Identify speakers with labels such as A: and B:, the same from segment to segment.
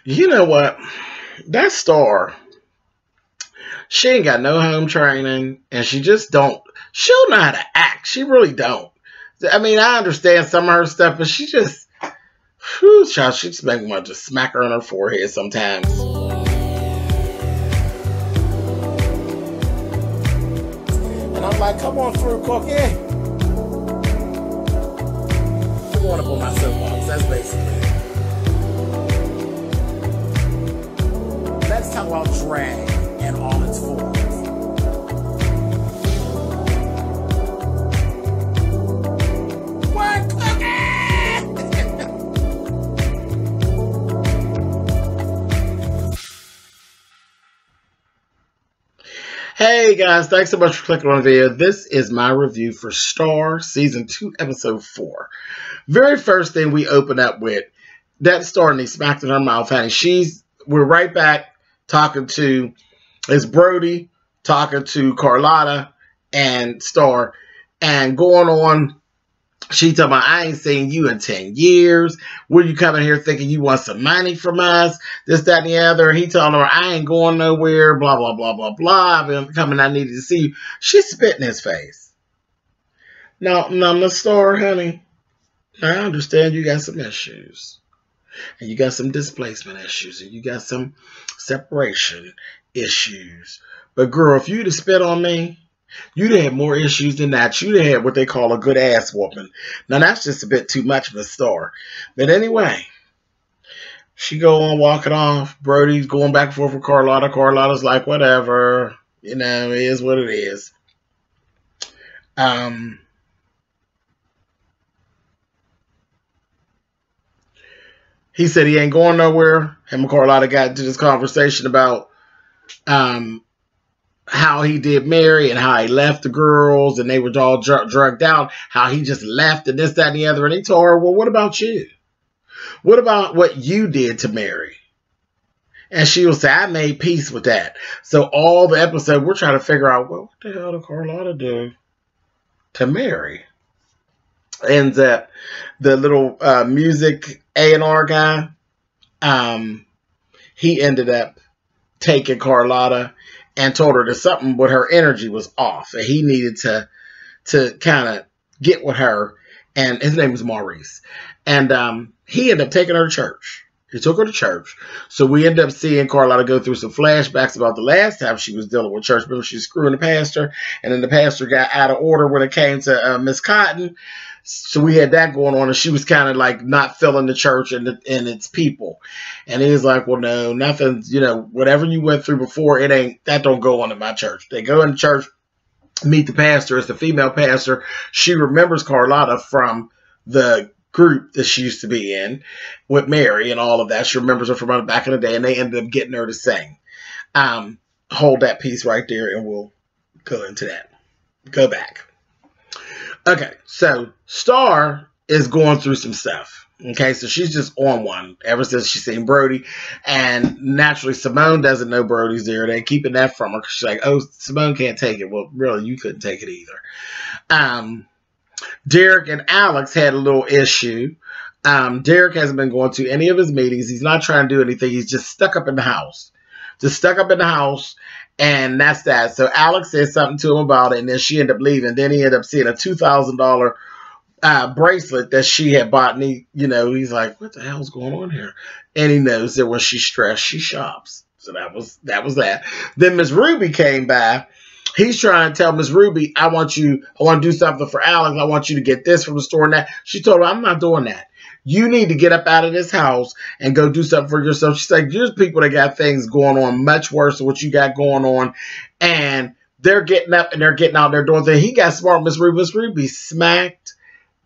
A: You know what? That star, she ain't got no home training, and she just don't. She'll know how to act. She really don't. I mean, I understand some of her stuff, but she just, whew, child, she just make me want to just smack her on her forehead sometimes. And I'm like, come on through, Cookie. I'm going up on my soapbox. That's basically it. Let's talk about drag and all its forms. What, Hey guys, thanks so much for clicking on the video. This is my review for Star Season 2, Episode 4. Very first thing we open up with, that star and he smacked in her mouth, honey. We're right back talking to, it's Brody talking to Carlotta and Star, and going on. She talking about, I ain't seen you in 10 years. Were you coming here thinking you want some money from us? This, that, and the other. He telling her, I ain't going nowhere. Blah, blah, blah, blah, blah. I've been coming. I needed to see you. She spit in his face. Now, the Star, honey, I understand you got some issues. And you got some displacement issues. And you got some separation issues. But girl, if you'd have spit on me, you'd have had more issues than that. You'd have had what they call a good ass whooping. Now, that's just a bit too much of a Star. But anyway, she go on walking off. Brody's going back and forth with Carlotta. Carlotta's like, whatever. You know, it is what it is. He said he ain't going nowhere. Him and Carlotta got into this conversation about how he did Mary and how he left the girls and they were all drugged out, how he just left and this, that, and the other. And he told her, well, what about you? What about what you did to Mary? And she will say, I made peace with that. So all the episode, we're trying to figure out, well, what the hell did Carlotta do to Mary? And the little music A&R guy, he ended up taking Carlotta and told her that something with her energy was off. And he needed to kind of get with her. And his name was Maurice. And he ended up taking her to church. He took her to church. So we ended up seeing Carlotta go through some flashbacks about the last time she was dealing with church. Remember, she was screwing the pastor. And then the pastor got out of order when it came to Miss Cotton. So we had that going on, and she was kind of like not feeling the church and its people. And he was like, well, no, nothing, you know, whatever you went through before, that don't go on in my church. They go in church, meet the pastor. It's the female pastor. She remembers Carlotta from the group that she used to be in with Mary and all of that. She remembers her from back in the day, and they ended up getting her to sing. Hold that piece right there, and we'll go into that. Go back. Okay, so Star is going through some stuff. Okay, so she's just on one ever since she's seen Brody. And naturally, Simone doesn't know Brody's there. They're keeping that from her because she's like, oh, Simone can't take it. Well, really, you couldn't take it either. Derek and Alex had a little issue. Derek hasn't been going to any of his meetings. He's not trying to do anything. He's just stuck up in the house. Just stuck up in the house. And that's that. So Alex said something to him about it, and then she ended up leaving. Then he ended up seeing a $2,000 bracelet that she had bought, and he, you know, he's like, what the hell's going on here? And he knows that when she's stressed, she shops. So that was that. Then Miss Ruby came by. He's trying to tell Miss Ruby, I want to do something for Alex. I want you to get this from the store and that. She told her, I'm not doing that. You need to get up out of this house and go do something for yourself. She's like, there's people that got things going on much worse than what you got going on. And they're getting up and they're getting out there doing things. He got smart, Miss Ruby. Miss Ruby smacked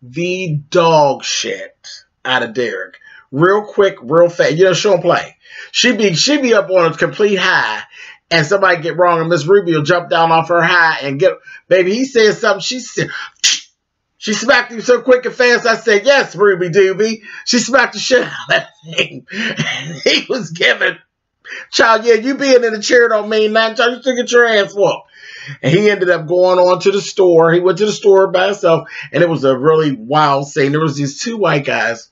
A: the dog shit out of Derek. Real quick, real fast. You know, she'll play. She'd be up on a complete high and somebody get wrong and Miss Ruby will jump down off her high and get, baby, he said something. She smacked him so quick and fast, I said, yes, Ruby Doobie. She smacked the shit out of that thing. And he was giving, child, yeah, you being in the chair don't mean nothing. Child, you took get your ass whooped. And he ended up going on to the store. He went to the store by himself, and it was a really wild scene. There was these two white guys,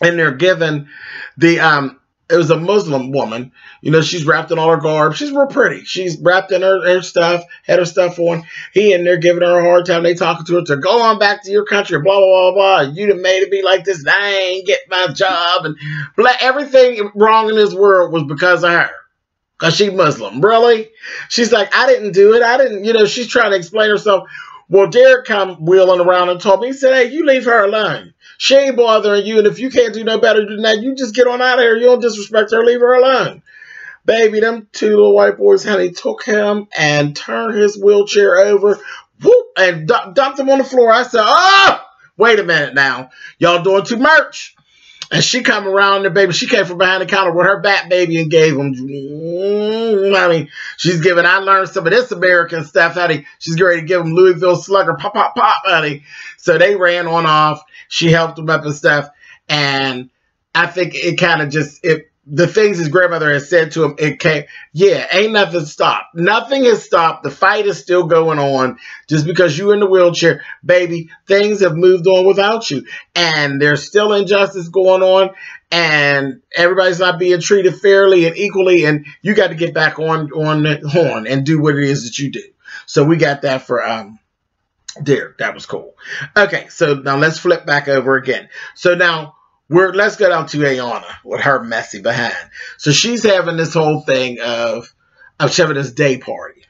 A: and they're giving the It was a Muslim woman. You know, she's wrapped in all her garb. She's real pretty. She's wrapped in her stuff, had her stuff on. He in there giving her a hard time. They talking to her to go on back to your country, blah, blah, blah, blah. You done made it be like this, and I ain't get my job. And blah, everything wrong in this world was because of her. Because she Muslim. Really? She's like, I didn't do it. I didn't, you know, she's trying to explain herself. Well, Derek come wheeling around and told me, he said, hey, you leave her alone. She ain't bothering you, and if you can't do no better than that, you just get on out of here. You don't disrespect her. Leave her alone. Baby, them two little white boys, honey, took him and turned his wheelchair over, whoop, and dumped him on the floor. I said, oh, wait a minute now. Y'all doing too much. And she come around there, baby. She came from behind the counter with her bat baby and gave him, honey, she's giving, I learned some of this American stuff, honey. She's getting ready to give him Louisville Slugger, pop, pop, pop, honey. So they ran on off. She helped him up and stuff. And I think it kind of just, the things his grandmother has said to him, it came, yeah, ain't nothing stopped. Nothing has stopped. The fight is still going on. Just because you in the wheelchair, baby, things have moved on without you. And there's still injustice going on. And everybody's not being treated fairly and equally. And you got to get back on the horn and do what it is that you do. So we got that for Derek. That was cool. Okay, so now let's flip back over again. So now, let's go down to Ayana with her messy behind. So she's having this whole thing of having this day party.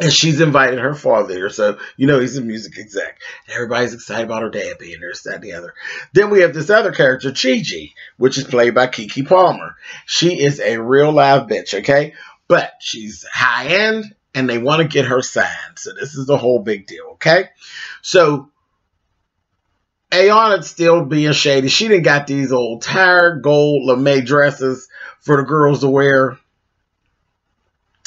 A: And she's invited her father there. So, you know, he's a music exec. And everybody's excited about her dad being there, this, that, and the other. Then we have this other character, Chi-Chi, which is played by Keke Palmer. She is a real live bitch, okay? But she's high-end, and they want to get her signed. So this is the whole big deal, okay? So Ayana's still being shady. She done got these old tired gold lame dresses for the girls to wear.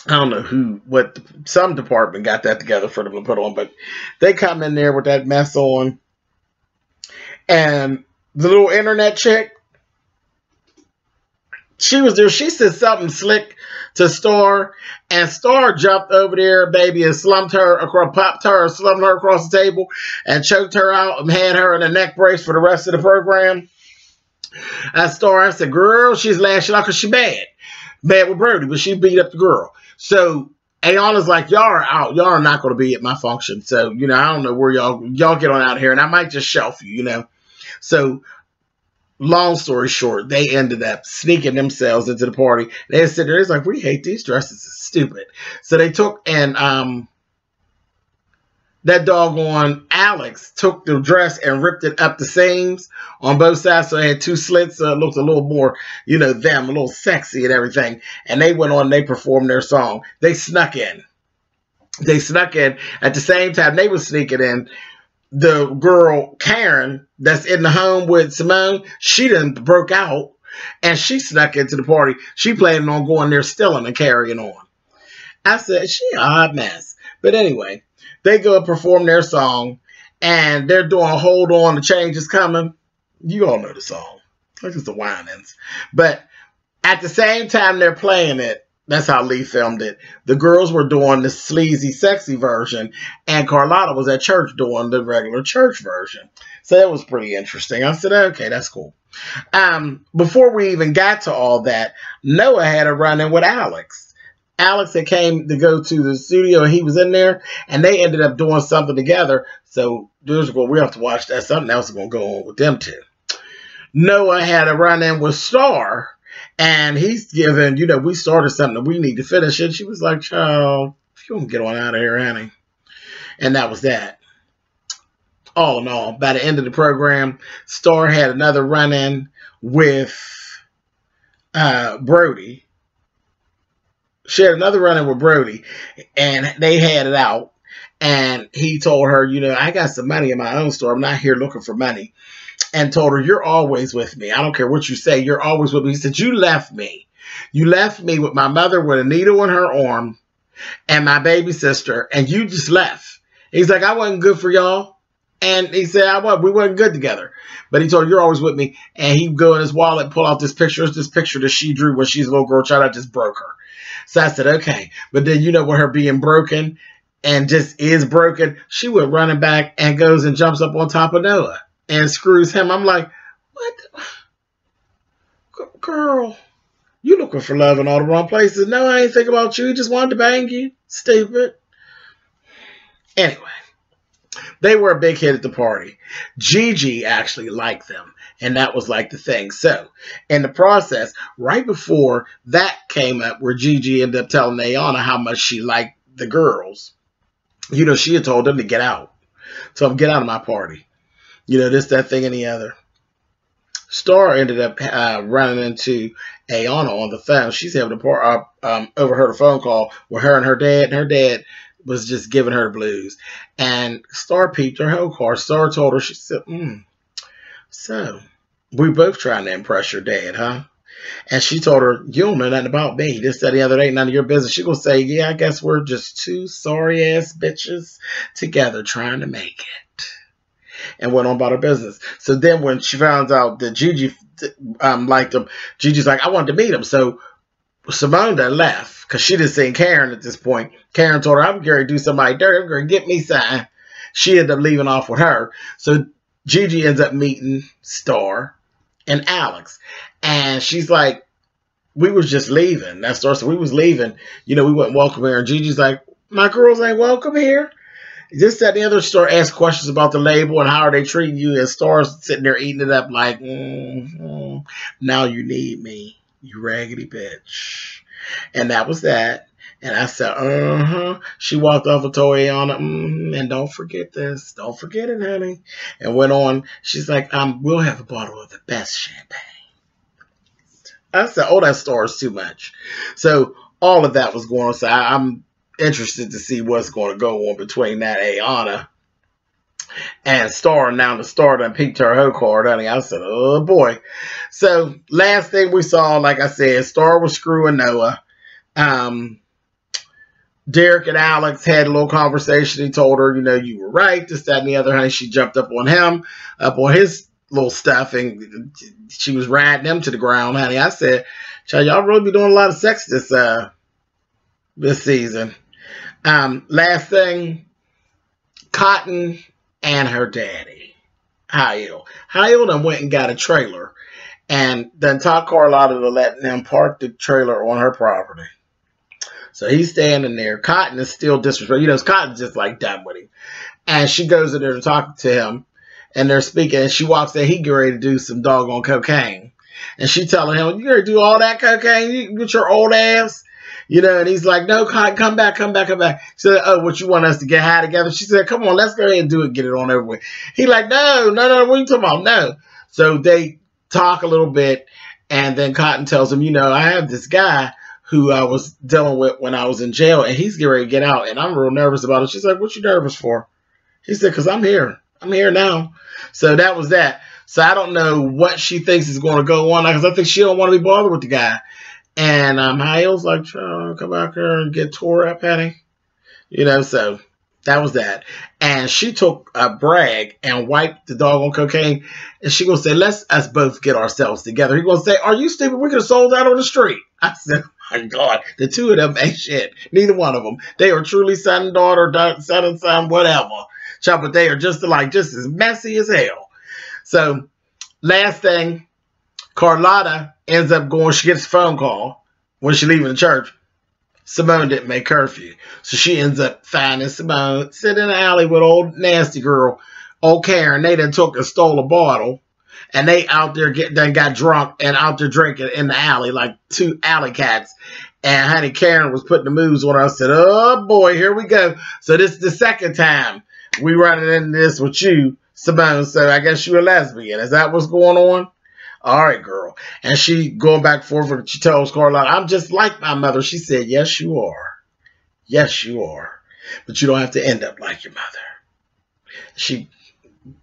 A: I don't know some department got that together for them to put on, but they come in there with that mess on. And the little internet chick, she was there. She said something slick to Star, and Star jumped over there, baby, and slumped her across, popped her, slumped her across the table, and choked her out, and had her in a neck brace for the rest of the program. I said, girl, she's lashing out because she's bad with Brody, but she beat up the girl. So Ayana's like, y'all are out. Y'all are not going to be at my function. So, you know, I don't know where y'all get on out of here, and I might just shelf you, you know. So long story short, they ended up sneaking themselves into the party. They said, it's like, we hate these dresses. It's stupid. So they took, and that doggone Alex took the dress and ripped it up the seams on both sides. So it had two slits. So it looked a little more, you know, a little sexy and everything. And they went on and they performed their song. They snuck in. They snuck in. At the same time, they were sneaking in. The girl, Karen, that's in the home with Simone, she done broke out, and she snuck into the party. She planning on going there stealing and carrying on. I said, she a hot mess. But anyway, they go and perform their song, and they're doing Hold On, the Change Is Coming. You all know the song. It's just the whinings. But at the same time they're playing it, that's how Lee filmed it, the girls were doing the sleazy, sexy version, and Carlotta was at church doing the regular church version. So that was pretty interesting. I said, okay, that's cool. Before we even got to all that, Noah had a run-in with Alex. Alex had came to go to the studio, and he was in there, and they ended up doing something together. So we have to watch that. Something else is going to go on with them two. Noah had a run-in with Star, and he's giving, you know, we started something that we need to finish it. She was like, child, if you don't get on out of here, honey. And that was that. All in all, by the end of the program, Star had another run-in with Brody. She had another run-in with Brody, and they had it out. And he told her, you know, I got some money in my own store. I'm not here looking for money. And told her, you're always with me. I don't care what you say. You're always with me. He said, you left me. You left me with my mother with a needle in her arm and my baby sister, and you just left. He's like, I wasn't good for y'all. And he said, we wasn't good together. But he told her, you're always with me. And he'd go in his wallet and pull out this picture. It's this picture that she drew when she's a little girl child. I just broke her. So I said, okay. But then, you know, with her being broken and just is broken, she went running back and goes and jumps up on top of Noah and screws him. I'm like, Girl, you looking for love in all the wrong places. No, I ain't thinking about you. He just wanted to bang you. Stupid. Anyway, they were a big hit at the party. Gigi actually liked them, and that was like the thing. So, in the process, right before that came up, where Gigi ended up telling Ayana how much she liked the girls, you know, she had told them to get out. So, get out of my party. You know, this, that, thing, and the other. Star ended up running into Ayana on the phone. She's having to overheard a phone call with her and her dad was just giving her the blues. And Star peeped her whole car. Star told her, she said, so we both trying to impress your dad, huh? And she told her, you don't know nothing about me. This, that, the other, ain't none of your business. She gonna say, yeah, I guess we're just two sorry-ass bitches together trying to make it. And went on about her business. So then when she found out that Gigi liked him, Gigi's like, I wanted to meet him. So Simone done left because she just seen Karen at this point. Karen told her, I'm going to do somebody dirty. I'm going to get me something. She ended up leaving off with her. So Gigi ends up meeting Star and Alex. And she's like, we was just leaving. That Star said, we was leaving. You know, we wouldn't welcome here. And Gigi's like, my girls ain't welcome here. This, that, the other. Star asked questions about the label and how are they treating you. And Star's sitting there eating it up like, now you need me, you raggedy bitch. And that was that. And I said, She walked off and told Ayana, and don't forget this. Don't forget it, honey. And went on. She's like, we'll have a bottle of the best champagne. I said, oh, that Star is too much. So all of that was going on. So I'm interested to see what's going to go on between that Ayana and Star. Now the Star done peeped her whole card, honey. I said, oh boy. So last thing we saw, like I said, Star was screwing Noah. Derek and Alex had a little conversation. He told her, you know, you were right, this, that, and the other, honey. She jumped up on him, up on his little stuff, and she was riding him to the ground, honey. I said, child, y'all really be doing a lot of sex this season. Last thing, Cotton and her daddy, Hyle. Hyle done went and got a trailer and then taught Carlotta to let him park the trailer on her property. So he's standing there. Cotton is still disrespectful. You know, Cotton's just like done with him. And she goes in there to talk to him, and they're speaking, and she walks in. He get ready to do some doggone cocaine. And she telling him, you ready to do all that cocaine? You get your old ass? You know, and he's like, no, come back. She said, oh, what, you want us to get high together? She said, come on, let's go ahead and do it, get it on over with. He like, no, what are you talking about? No. So they talk a little bit, and then Cotton tells him, you know, I have this guy who I was dealing with when I was in jail, and he's getting ready to get out, and I'm real nervous about it. She's like, what you nervous for? He said, because I'm here. I'm here now. So that was that. So I don't know what she thinks is going to go on, because I think she don't want to be bothered with the guy. And Hyle's like, oh, come back here and get tore up, honey. You know, so that was that. And she took a brag and wiped the dog on cocaine. And she gonna say, let's us both get ourselves together. He gonna say, are you stupid? We could have sold that on the street. I said, oh my God, the two of them ain't shit. Neither one of them. They are truly son and daughter, son and son, whatever. But they are just as messy as hell. So last thing, Carlotta ends up going, she gets a phone call when she leaving the church. Simone didn't make curfew. So she ends up finding Simone sitting in the alley with old nasty girl, old Karen. They done took and stole a bottle. And they out there got drunk and out there drinking in the alley like two alley cats. And honey, Karen was putting the moves on her. I said, oh boy, here we go. So this is the second time we running into this with you, Simone. So I guess you're a lesbian. Is that what's going on? All right, girl. And she going back and forth, and she tells Carlotta, I'm just like my mother. She said, yes, you are. Yes, you are. But you don't have to end up like your mother. She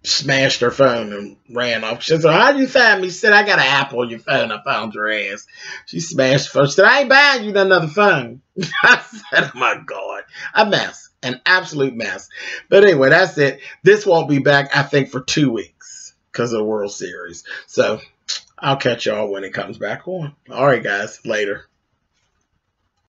A: smashed her phone and ran off. She said, how did you find me? She said, I got an app on your phone. I found your ass. She smashed the phone. She said, I ain't buying you another phone. I said, oh, my God. A mess. An absolute mess. But anyway, that's it. This won't be back, I think, for 2 weeks because of the World Series. So I'll catch y'all when it comes back on. All right, guys. Later.